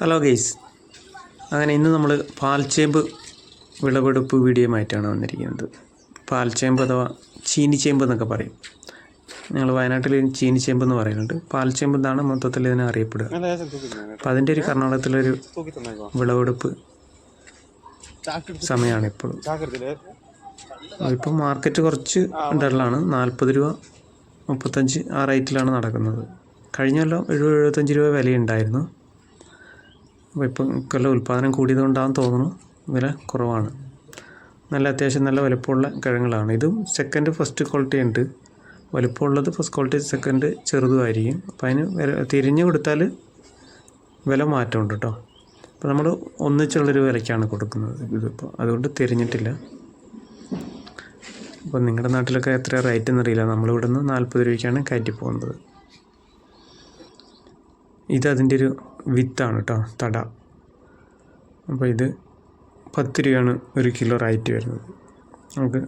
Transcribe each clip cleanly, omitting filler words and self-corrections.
Hello guys, അങ്ങനെ ഇന്ന് നമ്മൾ പാൽച്ചേമ്പ് വിളവെടുപ്പ് വീഡിയോയുമായിട്ടാണ് വന്നിരിക്കുന്നത്. പാൽച്ചേമ്പ് അഥവാ ചീനിച്ചേമ്പ് എന്നൊക്കെ പറയും. ഞങ്ങൾ വയനാട്ടിൽ ചീനിച്ചേമ്പ് എന്ന് പറയുന്നുണ്ട്. പാൽച്ചേമ്പ് എന്നാണ് മൊത്തത്തിൽ ഇതിനെ അറിയപ്പെടുക. അപ്പം അതിൻ്റെ ഒരു കർണാടകത്തിലൊരു വിളവെടുപ്പ് സമയമാണ് ഇപ്പോഴും. ഇപ്പം മാർക്കറ്റ് കുറച്ച് ഡള്ളാണ്. 40 രൂപ 35 ആ റേറ്റിലാണ് നടക്കുന്നത്. കഴിഞ്ഞ കൊല്ലം 70-75 രൂപ വിലയുണ്ടായിരുന്നു. അപ്പോൾ ഇപ്പം കൊല്ലം ഉൽപ്പാദനം കൂടിയതുകൊണ്ടാണെന്ന് തോന്നുന്നു വില കുറവാണ്. അത്യാവശ്യം നല്ല വലുപ്പമുള്ള കിഴങ്ങുകളാണ്. ഇതും സെക്കൻഡ് ഫസ്റ്റ് ക്വാളിറ്റി ഉണ്ട്. വലുപ്പമുള്ളത് ഫസ്റ്റ് ക്വാളിറ്റി, സെക്കൻഡ് ചെറുതുമായിരിക്കും. അപ്പോൾ അതിന് തിരിഞ്ഞു കൊടുത്താൽ വില മാറ്റമുണ്ട് കേട്ടോ. അപ്പോൾ നമ്മൾ ഒന്നിച്ചുള്ളൊരു വിലയ്ക്കാണ് കൊടുക്കുന്നത്. ഇതിപ്പോൾ അതുകൊണ്ട് തിരിഞ്ഞിട്ടില്ല. അപ്പോൾ നിങ്ങളുടെ നാട്ടിലൊക്കെ എത്ര റേറ്റ് എന്നറിയില്ല. നമ്മളിവിടെ നിന്ന് 40 രൂപയ്ക്കാണ് കയറ്റി പോകുന്നത്. ഇതതിൻ്റെ ഒരു വിത്താണ് കേട്ടോ, തട. അപ്പോൾ ഇത് 10 രൂപയാണ് 1 കിലോ റേറ്റ് വരുന്നത്. നമുക്ക്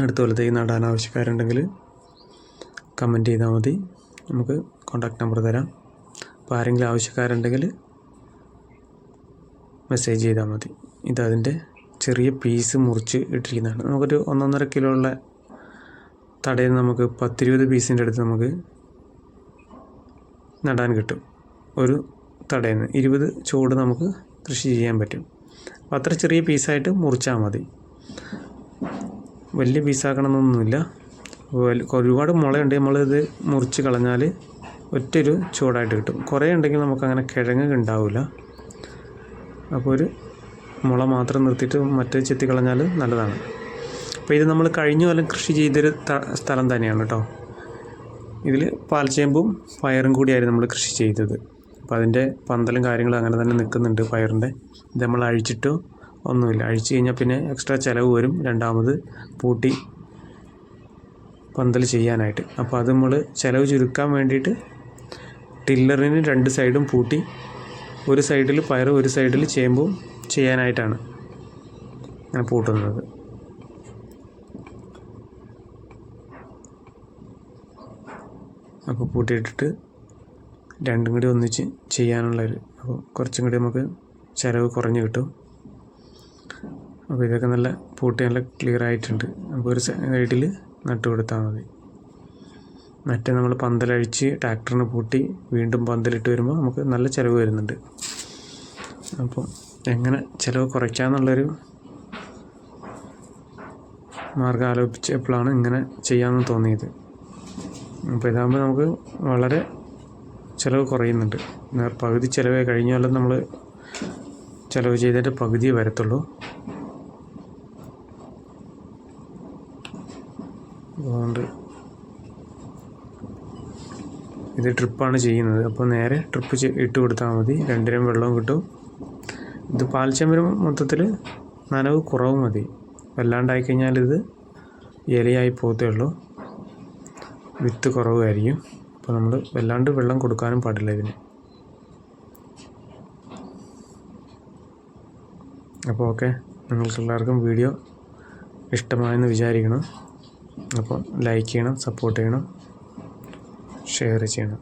അടുത്ത കൊല്ലത്തേക്ക് നടാൻ ആവശ്യക്കാരുണ്ടെങ്കിൽ കമൻറ്റ് ചെയ്താൽ മതി. നമുക്ക് കോൺടാക്ട് നമ്പർ തരാം. അപ്പോൾ ആരെങ്കിലും ആവശ്യക്കാരുണ്ടെങ്കിൽ മെസ്സേജ് ചെയ്താൽ മതി. ഇതതിൻ്റെ ചെറിയ പീസ് മുറിച്ച് ഇട്ടിരിക്കുന്നതാണ്. നമുക്കൊരു 1.5 കിലോ ഉള്ള തടയിൽ നമുക്ക് 10-20 പീസിൻ്റെ അടുത്ത് നമുക്ക് നടാൻ കിട്ടും. ഒരു തടയിൽ നിന്ന് 20 ചുവട് നമുക്ക് കൃഷി ചെയ്യാൻ പറ്റും. അപ്പോൾ അത്ര ചെറിയ പീസായിട്ട് മുറിച്ചാൽ മതി. വലിയ പീസാക്കണമെന്നൊന്നുമില്ല. ഒരുപാട് മുളയുണ്ടെങ്കിൽ നമ്മളിത് മുറിച്ച് കളഞ്ഞാൽ ഒറ്റൊരു ചുവടായിട്ട് കിട്ടും. കുറേ ഉണ്ടെങ്കിൽ നമുക്കങ്ങനെ കിഴങ്ങ് ഉണ്ടാവില്ല. അപ്പോൾ ഒരു മുള മാത്രം നിർത്തിയിട്ട് മറ്റേ ചെത്തി കളഞ്ഞാൽ നല്ലതാണ്. അപ്പോൾ ഇത് നമ്മൾ കഴിഞ്ഞ കൊല്ലം കൃഷി ചെയ്തൊരു സ്ഥലം തന്നെയാണ് കേട്ടോ. ഇതിൽ പാൽച്ചേമ്പും പയറും കൂടിയായിരുന്നു നമ്മൾ കൃഷി ചെയ്തത്. അപ്പോൾ അതിൻ്റെ പന്തലും കാര്യങ്ങളും അങ്ങനെ തന്നെ നിൽക്കുന്നുണ്ട്. പയറിൻ്റെ ഇത് നമ്മൾ അഴിച്ചിട്ടോ ഒന്നുമില്ല. അഴിച്ചു കഴിഞ്ഞാൽ പിന്നെ എക്സ്ട്രാ ചിലവ് വരും രണ്ടാമത് പൂട്ടി പന്തൽ ചെയ്യാനായിട്ട്. അപ്പോൾ അത് നമ്മൾ ചിലവ് ചുരുക്കാൻ വേണ്ടിയിട്ട് ടില്ലറിന് 2 സൈഡും പൂട്ടി ഒരു സൈഡിൽ പയർ ഒരു സൈഡിൽ ചേമ്പും ചെയ്യാനായിട്ടാണ് അങ്ങനെ പൂട്ടുന്നത്. അപ്പോൾ പൂട്ടിയിട്ടിട്ട് രണ്ടും കൂടി ഒന്നിച്ച് ചെയ്യാനുള്ളൊരു, അപ്പോൾ കുറച്ചും കൂടി നമുക്ക് ചിലവ് കുറഞ്ഞ് കിട്ടും. അപ്പോൾ ഇതൊക്കെ നല്ല പൂട്ടി നല്ല ക്ലിയർ ആയിട്ടുണ്ട്. അപ്പോൾ ഒരു സൈഡിൽ നട്ട് കൊടുത്താൽ മതി. മറ്റേ നമ്മൾ പന്തലഴിച്ച് ട്രാക്ടറിന് പൂട്ടി വീണ്ടും പന്തലിട്ട് വരുമ്പോൾ നമുക്ക് നല്ല ചിലവ് വരുന്നുണ്ട്. അപ്പോൾ എങ്ങനെ ചിലവ് കുറയ്ക്കാമെന്നുള്ളൊരു മാർഗ്ഗം ആലോചിച്ചപ്പോഴാണ് ഇങ്ങനെ ചെയ്യാമെന്ന് തോന്നിയത്. അപ്പോൾ ഇതാകുമ്പോൾ നമുക്ക് വളരെ ചിലവ് കുറയുന്നുണ്ട്. പകുതി ചിലവേ കഴിഞ്ഞ കൊല്ലം നമ്മൾ ചിലവ് ചെയ്തിട്ട് പകുതിയേ വരത്തുള്ളൂ. അതുകൊണ്ട് ഇത് ട്രിപ്പാണ് ചെയ്യുന്നത്. അപ്പോൾ നേരെ ട്രിപ്പ് ഇട്ട് കൊടുത്താൽ മതി. 2 വെള്ളവും കിട്ടും. ഇത് പാൽച്ചേമ്പിന് മൊത്തത്തിൽ നനവ് കുറവ് മതി. വല്ലാണ്ടായിക്കഴിഞ്ഞാൽ ഇത് ഇലയായി പോകത്തേ ഉള്ളൂ. വിത്ത് കുറവായിരിക്കും. അപ്പോൾ നമ്മൾ വല്ലാണ്ട് വെള്ളം കൊടുക്കാനും പാടില്ല ഇതിന്. അപ്പോൾ ഓക്കെ, നിങ്ങൾക്കെല്ലാവർക്കും വീഡിയോ ഇഷ്ടമായെന്ന് വിചാരിക്കണം. അപ്പോൾ ലൈക്ക് ചെയ്യണം, സപ്പോർട്ട് ചെയ്യണം, ഷെയർ ചെയ്യണം.